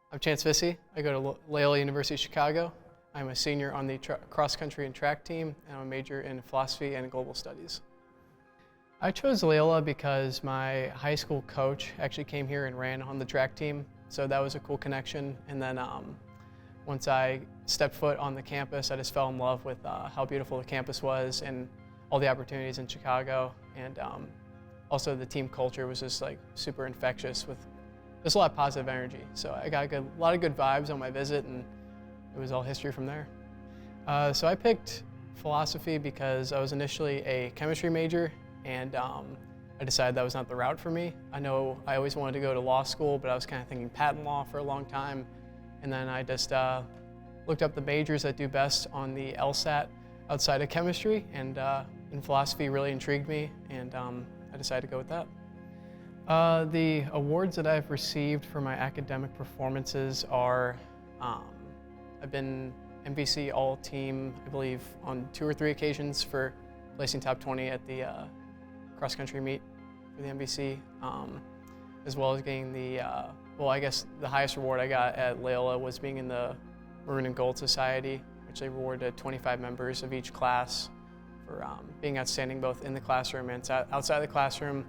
I'm Chantz Visse. I go to Loyola University of Chicago. I'm a senior on the cross-country and track team, and I'm a major in philosophy and global studies. I chose Loyola because my high school coach actually came here and ran on the track team, so that was a cool connection. And then once I stepped foot on the campus, I just fell in love with how beautiful the campus was and all the opportunities in Chicago. And also the team culture was just like super infectious with just a lot of positive energy. So I got a lot of good vibes on my visit, and it was all history from there. So I picked philosophy because I was initially a chemistry major, and I decided that was not the route for me. I know I always wanted to go to law school, but I was kind of thinking patent law for a long time. And then I just looked up the majors that do best on the LSAT outside of chemistry, and philosophy really intrigued me, and I decided to go with that. The awards that I've received for my academic performances are, I've been MVC All-Team, I believe, on 2 or 3 occasions for placing top 20 at the cross-country meet for the MVC, as well as getting the, well, I guess the highest reward I got at Loyola was being in the Maroon and Gold Society, which they rewarded 25 members of each class for being outstanding both in the classroom and outside the classroom.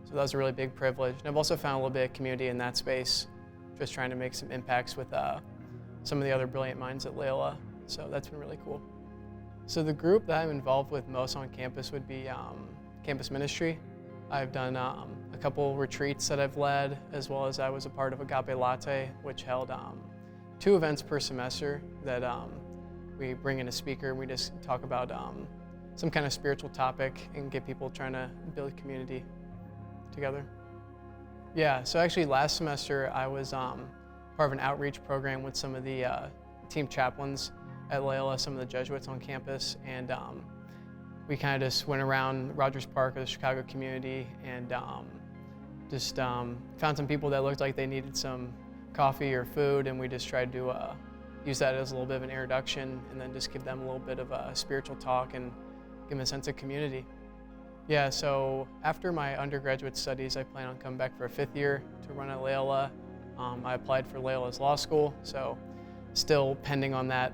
So that was a really big privilege. And I've also found a little bit of community in that space, just trying to make some impacts with some of the other brilliant minds at Loyola. So that's been really cool. So the group that I'm involved with most on campus would be campus ministry. I've done a couple retreats that I've led, as well as I was a part of Agape Latte, which held 2 events per semester that we bring in a speaker and we just talk about some kind of spiritual topic and get people trying to build community together. Yeah, so actually last semester I was part of an outreach program with some of the team chaplains at Loyola, some of the Jesuits on campus, and we kind of just went around Rogers Park or the Chicago community and just found some people that looked like they needed some coffee or food, and we just tried to use that as a little bit of an introduction and then just give them a little bit of a spiritual talk and give them a sense of community. Yeah, so after my undergraduate studies, I plan on coming back for a 5th year to run at Loyola. I applied for Loyola's law school, so still pending on that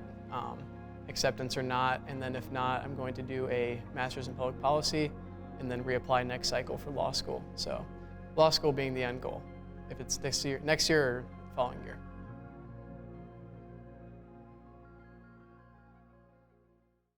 acceptance or not. And then if not, I'm going to do a master's in public policy and then reapply next cycle for law school. So law school being the end goal, if it's next year or following year.